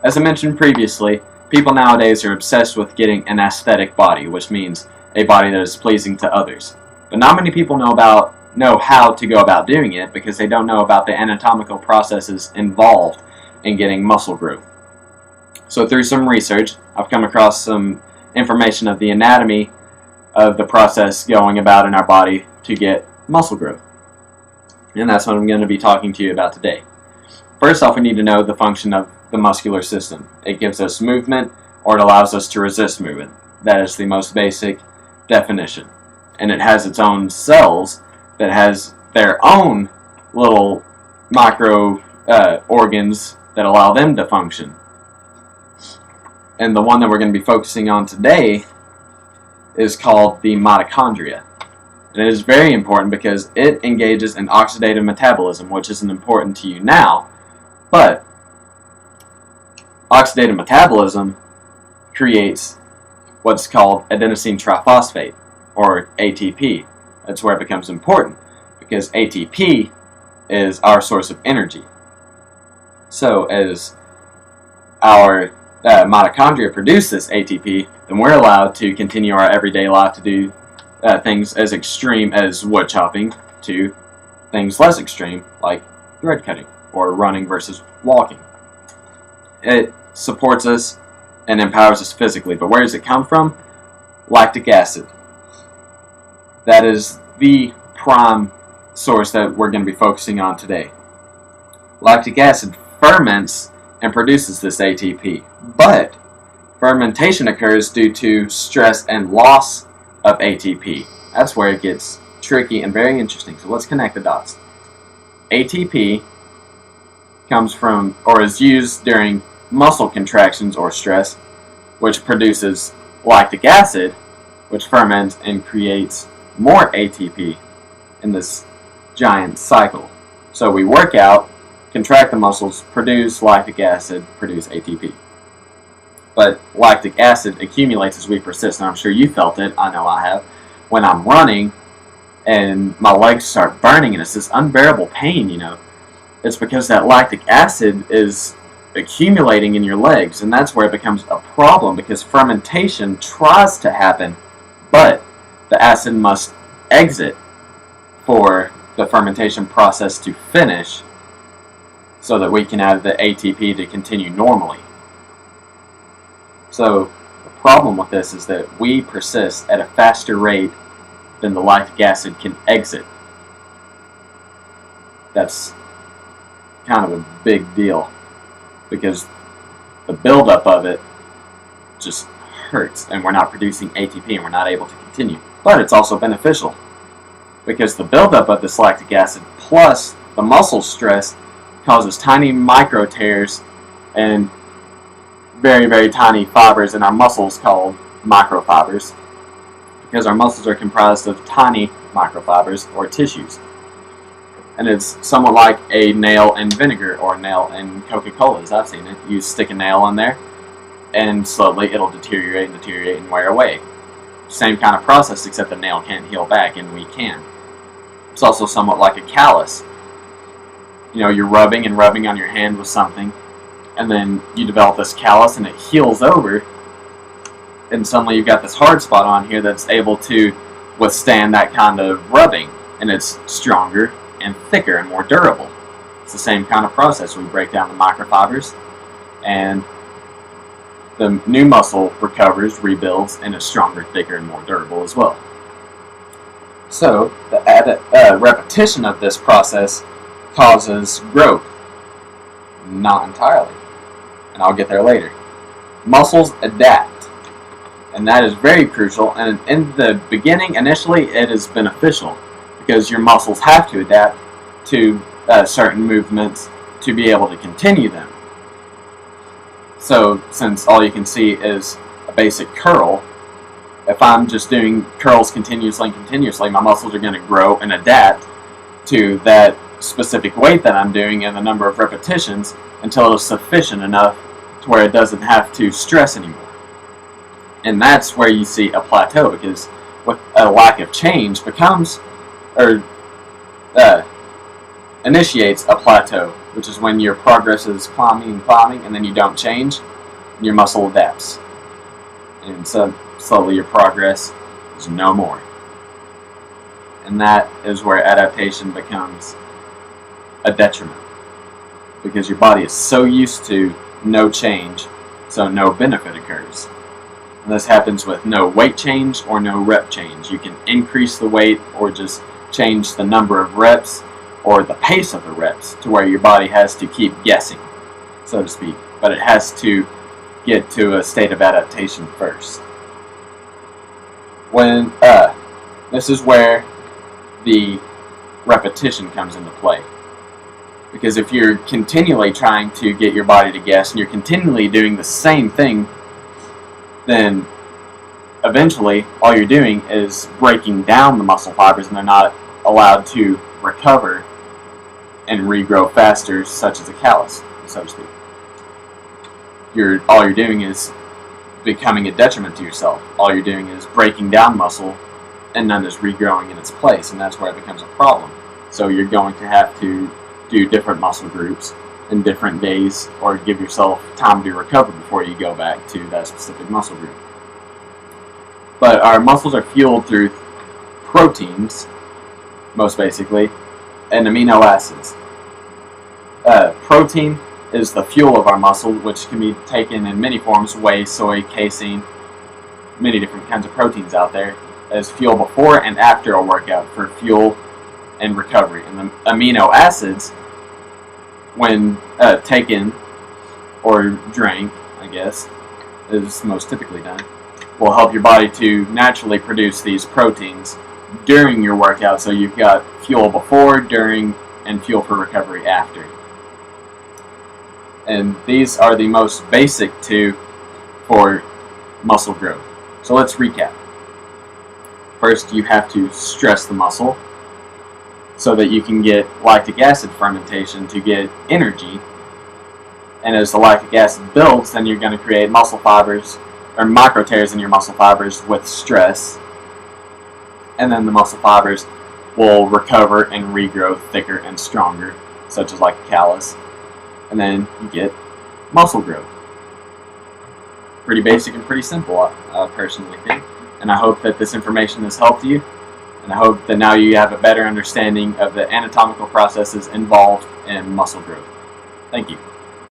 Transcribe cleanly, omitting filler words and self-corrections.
As I mentioned previously, people nowadays are obsessed with getting an aesthetic body, which means a body that is pleasing to others. But not many people know how to go about doing it because they don't know about the anatomical processes involved in getting muscle growth. So through some research, I've come across some information of the anatomy of the process going about in our body to get muscle growth. And that's what I'm going to be talking to you about today. First off, we need to know the function of the muscular system. It gives us movement, or it allows us to resist movement. That is the most basic definition. And it has its own cells that has their own little micro organs that allow them to function. And the one that we're going to be focusing on today is called the mitochondria. And it is very important because it engages in oxidative metabolism, which isn't important to you now, but oxidative metabolism creates what's called adenosine triphosphate, or ATP. That's where it becomes important, because ATP is our source of energy. So as our mitochondria produce this ATP, then we're allowed to continue our everyday life to do things as extreme as wood chopping to things less extreme like thread cutting or running versus walking. It supports us and empowers us physically, but where does it come from? Lactic acid. That is the prime source that we're going to be focusing on today. Lactic acid ferments and produces this ATP, but fermentation occurs due to stress and loss of ATP. That's where it gets tricky and very interesting. So let's connect the dots. ATP comes from, or is used during muscle contractions or stress, which produces lactic acid, which ferments and creates more ATP in this giant cycle. So we work out, contract the muscles, produce lactic acid, produce ATP. But lactic acid accumulates as we persist, and I'm sure you felt it, I know I have, when I'm running and my legs start burning and it's this unbearable pain, It's because that lactic acid is accumulating in your legs, and that's where it becomes a problem, because fermentation tries to happen, but the acid must exit for the fermentation process to finish so that we can have the ATP to continue normally. So the problem with this is that we persist at a faster rate than the lactic acid can exit. That's kind of a big deal, because the buildup of it just hurts, and we're not producing ATP and we're not able to continue. But it's also beneficial, because the buildup of this lactic acid plus the muscle stress causes tiny micro tears and very, very tiny fibers in our muscles called microfibers, because our muscles are comprised of tiny microfibers or tissues. And it's somewhat like a nail in vinegar or a nail in Coca-Cola, as I've seen it. You stick a nail in there and slowly it'll deteriorate and wear away. Same kind of process, except the nail can't heal back and we can. It's also somewhat like a callus. You're rubbing and rubbing on your hand with something, and then you develop this callus and it heals over, and suddenly you've got this hard spot on here that's able to withstand that kind of rubbing, and it's stronger and thicker and more durable. It's the same kind of process. We break down the microfibers, and the new muscle recovers, rebuilds, and is stronger, thicker, and more durable as well. So the repetition of this process causes growth. Not entirely, and I'll get there later. Muscles adapt, and that is very crucial, and in the beginning, initially, it is beneficial, because your muscles have to adapt to certain movements to be able to continue them. So since all you can see is a basic curl, if I'm just doing curls continuously, my muscles are going to grow and adapt to that specific weight that I'm doing and the number of repetitions until it's sufficient enough to where it doesn't have to stress anymore. And that's where you see a plateau, because with a lack of change initiates a plateau which is when your progress is climbing and climbing, and then you don't change, your muscle adapts. And so slowly your progress is no more. And that is where adaptation becomes a detriment, because your body is so used to no change, so no benefit occurs. And this happens with no weight change or no rep change. You can increase the weight or just change the number of reps or the pace of the reps to where your body has to keep guessing, so to speak. But it has to get to a state of adaptation first. This is where the repetition comes into play. Because if you're continually trying to get your body to guess and you're continually doing the same thing, then eventually all you're doing is breaking down the muscle fibers and they're not allowed to recover and regrow faster, such as a callus, so to speak. All you're doing is becoming a detriment to yourself. All you're doing is breaking down muscle and none is regrowing in its place, and that's where it becomes a problem. So you're going to have to do different muscle groups in different days, or give yourself time to recover before you go back to that specific muscle group. But our muscles are fueled through proteins, most basically, and amino acids. Protein is the fuel of our muscle, which can be taken in many forms: whey, soy, casein, many different kinds of proteins out there, as fuel before and after a workout for fuel and recovery. And the amino acids, when taken or drank, I guess, is most typically done, will help your body to naturally produce these proteins during your workout, so you've got fuel before, during, and fuel for recovery after. And these are the most basic two for muscle growth. So let's recap. First, you have to stress the muscle so that you can get lactic acid fermentation to get energy. And as the lactic acid builds, then you're going to create muscle fibers, or micro tears in your muscle fibers with stress. And then the muscle fibers will recover and regrow thicker and stronger, such as like a callus. And then you get muscle growth. Pretty basic and pretty simple, I personally think. And I hope that this information has helped you. And I hope that now you have a better understanding of the anatomical processes involved in muscle growth. Thank you.